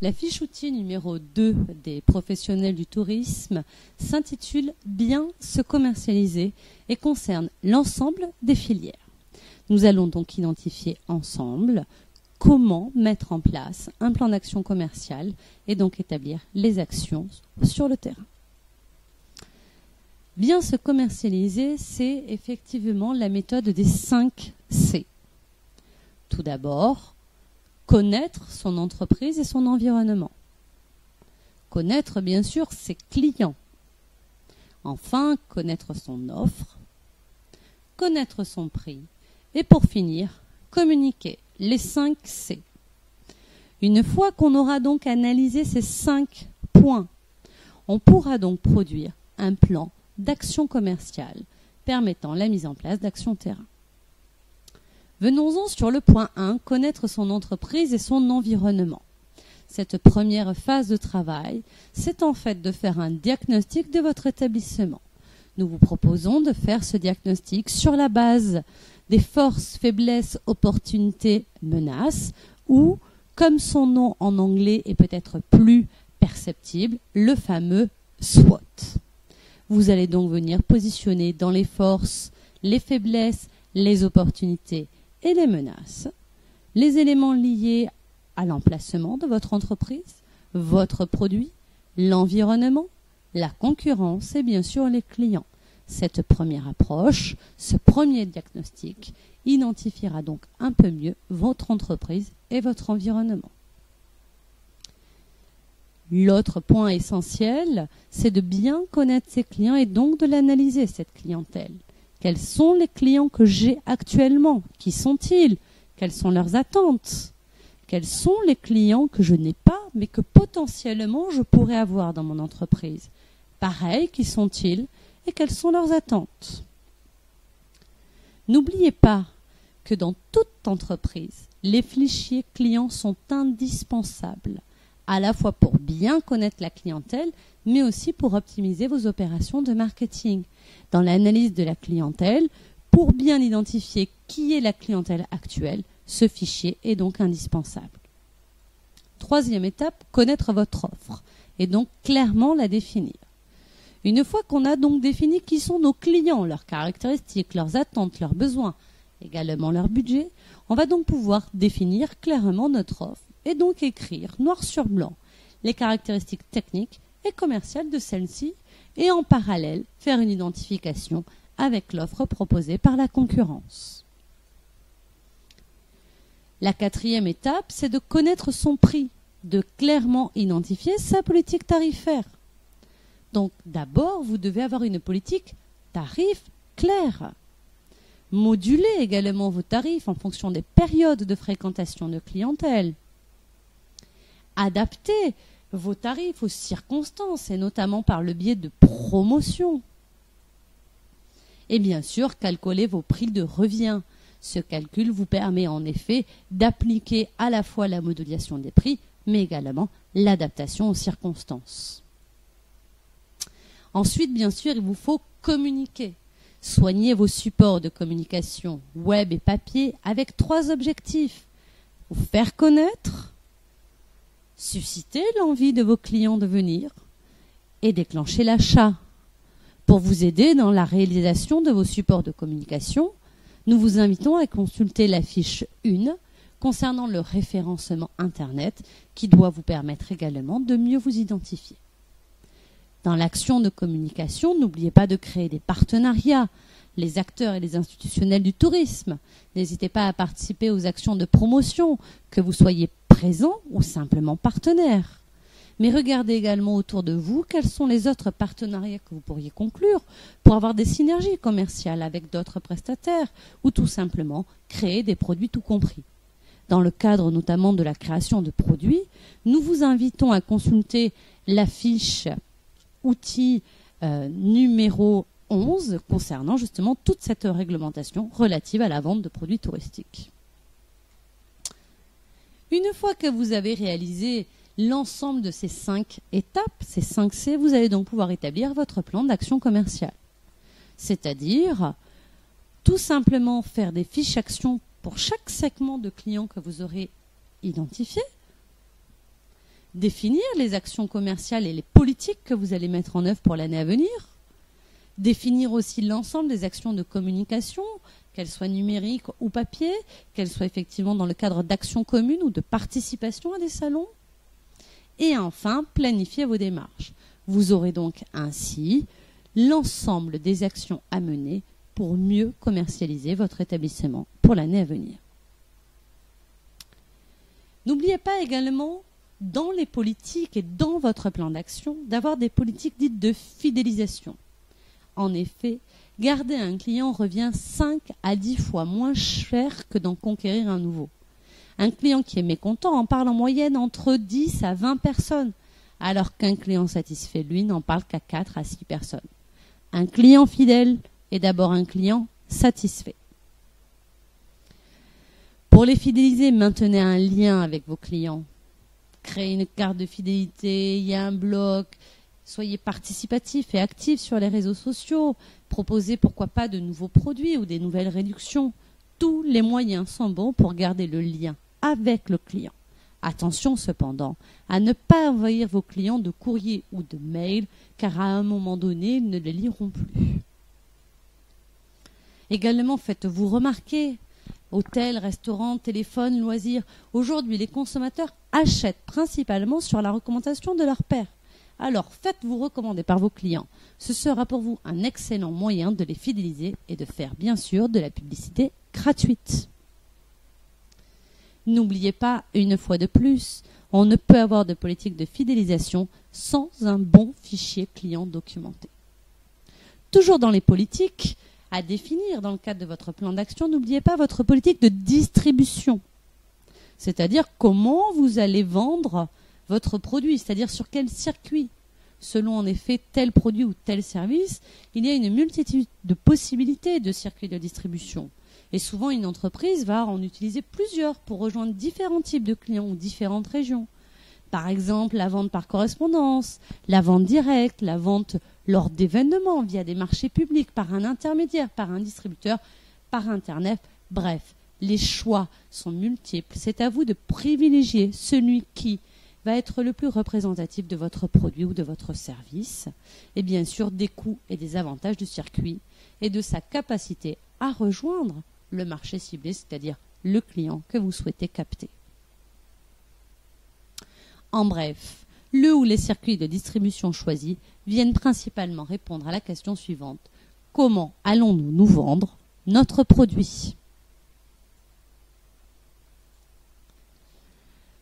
La fiche outil numéro 2 des professionnels du tourisme s'intitule « Bien se commercialiser » et concerne l'ensemble des filières. Nous allons donc identifier ensemble comment mettre en place un plan d'action commerciale et donc établir les actions sur le terrain. Bien se commercialiser, c'est effectivement la méthode des 5 C. Tout d'abord, connaître son entreprise et son environnement. Connaître, bien sûr, ses clients. Enfin, connaître son offre. Connaître son prix. Et pour finir, communiquer. Les 5 C. Une fois qu'on aura donc analysé ces 5 points, on pourra donc produire un plan d'action commerciale permettant la mise en place d'actions terrain. Venons-en sur le point 1, connaître son entreprise et son environnement. Cette première phase de travail, c'est en fait de faire un diagnostic de votre établissement. Nous vous proposons de faire ce diagnostic sur la base des forces, faiblesses, opportunités, menaces, ou, comme son nom en anglais est peut-être plus perceptible, le fameux SWOT. Vous allez donc venir positionner dans les forces, les faiblesses, les opportunités et les menaces, les éléments liés à l'emplacement de votre entreprise, votre produit, l'environnement, la concurrence et bien sûr les clients. Cette première approche, ce premier diagnostic, identifiera donc un peu mieux votre entreprise et votre environnement. L'autre point essentiel, c'est de bien connaître ses clients et donc de l'analyser, cette clientèle. Quels sont les clients que j'ai actuellement? Qui sont-ils? Quelles sont leurs attentes? Quels sont les clients que je n'ai pas, mais que potentiellement je pourrais avoir dans mon entreprise? Pareil, qui sont-ils et quelles sont leurs attentes? N'oubliez pas que dans toute entreprise, les fichiers clients sont indispensables, à la fois pour bien connaître la clientèle, mais aussi pour optimiser vos opérations de marketing. Dans l'analyse de la clientèle, pour bien identifier qui est la clientèle actuelle, ce fichier est donc indispensable. Troisième étape, connaître votre offre et donc clairement la définir. Une fois qu'on a donc défini qui sont nos clients, leurs caractéristiques, leurs attentes, leurs besoins, également leur budget, on va donc pouvoir définir clairement notre offre et donc écrire noir sur blanc les caractéristiques techniques et commerciales de celle-ci et en parallèle faire une identification avec l'offre proposée par la concurrence. La quatrième étape, c'est de connaître son prix, de clairement identifier sa politique tarifaire. Donc d'abord, vous devez avoir une politique tarif claire. Moduler également vos tarifs en fonction des périodes de fréquentation de clientèle. Adapter vos tarifs aux circonstances et notamment par le biais de promotions. Et bien sûr, calculer vos prix de revient. Ce calcul vous permet en effet d'appliquer à la fois la modulation des prix, mais également l'adaptation aux circonstances. Ensuite, bien sûr, il vous faut communiquer. Soignez vos supports de communication, web et papier, avec 3 objectifs. Vous faire connaître, susciter l'envie de vos clients de venir et déclencher l'achat. Pour vous aider dans la réalisation de vos supports de communication, nous vous invitons à consulter la fiche 1 concernant le référencement Internet qui doit vous permettre également de mieux vous identifier. Dans l'action de communication, n'oubliez pas de créer des partenariats, les acteurs et les institutionnels du tourisme. N'hésitez pas à participer aux actions de promotion, que vous soyez présent ou simplement partenaire. Mais regardez également autour de vous quels sont les autres partenariats que vous pourriez conclure pour avoir des synergies commerciales avec d'autres prestataires ou tout simplement créer des produits tout compris. Dans le cadre notamment de la création de produits, nous vous invitons à consulter la fiche outil numéro 11 concernant justement toute cette réglementation relative à la vente de produits touristiques. Une fois que vous avez réalisé l'ensemble de ces 5 étapes, ces 5 C, vous allez donc pouvoir établir votre plan d'action commerciale. C'est-à-dire tout simplement faire des fiches actions pour chaque segment de clients que vous aurez identifié, définir les actions commerciales et les politiques que vous allez mettre en œuvre pour l'année à venir, définir aussi l'ensemble des actions de communication, qu'elles soient numériques ou papier, qu'elles soient effectivement dans le cadre d'actions communes ou de participation à des salons, et enfin planifier vos démarches. Vous aurez donc ainsi l'ensemble des actions à mener pour mieux commercialiser votre établissement pour l'année à venir. N'oubliez pas également, dans les politiques et dans votre plan d'action, d'avoir des politiques dites de fidélisation. En effet, garder un client revient 5 à 10 fois moins cher que d'en conquérir un nouveau. Un client qui est mécontent en parle en moyenne entre 10 à 20 personnes, alors qu'un client satisfait, lui, n'en parle qu'à 4 à 6 personnes. Un client fidèle est d'abord un client satisfait. Pour les fidéliser, maintenez un lien avec vos clients. Créez une carte de fidélité, il y a un blog, soyez participatif et actif sur les réseaux sociaux, proposez pourquoi pas de nouveaux produits ou des nouvelles réductions. Tous les moyens sont bons pour garder le lien avec le client. Attention cependant à ne pas envahir vos clients de courrier ou de mail, car à un moment donné, ils ne les liront plus. Également, faites-vous remarquer. Hôtels, restaurants, téléphones, loisirs. Aujourd'hui, les consommateurs achètent principalement sur la recommandation de leur pairs. Alors, faites-vous recommander par vos clients. Ce sera pour vous un excellent moyen de les fidéliser et de faire, bien sûr, de la publicité gratuite. N'oubliez pas, une fois de plus, on ne peut avoir de politique de fidélisation sans un bon fichier client documenté. Toujours dans les politiques à définir dans le cadre de votre plan d'action, n'oubliez pas votre politique de distribution. C'est-à-dire comment vous allez vendre votre produit, c'est-à-dire sur quel circuit. Selon en effet tel produit ou tel service, il y a une multitude de possibilités de circuits de distribution. Et souvent, une entreprise va en utiliser plusieurs pour rejoindre différents types de clients ou différentes régions. Par exemple, la vente par correspondance, la vente directe, la vente lors d'événements via des marchés publics, par un intermédiaire, par un distributeur, par Internet. Bref, les choix sont multiples. C'est à vous de privilégier celui qui va être le plus représentatif de votre produit ou de votre service, et bien sûr des coûts et des avantages du circuit et de sa capacité à rejoindre le marché ciblé, c'est-à-dire le client que vous souhaitez capter. En bref, le ou les circuits de distribution choisis viennent principalement répondre à la question suivante: comment allons-nous nous vendre notre produit ?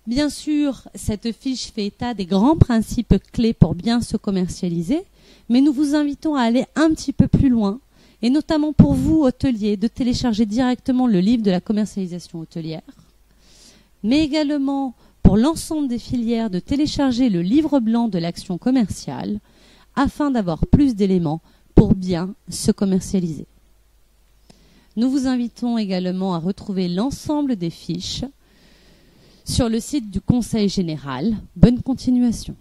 Bien sûr, cette fiche fait état des grands principes clés pour bien se commercialiser, mais nous vous invitons à aller un petit peu plus loin, et notamment pour vous, hôteliers, de télécharger directement le livre de la commercialisation hôtelière, mais également pour l'ensemble des filières de télécharger le livre blanc de l'action commerciale, afin d'avoir plus d'éléments pour bien se commercialiser. Nous vous invitons également à retrouver l'ensemble des fiches sur le site du Conseil général. Bonne continuation.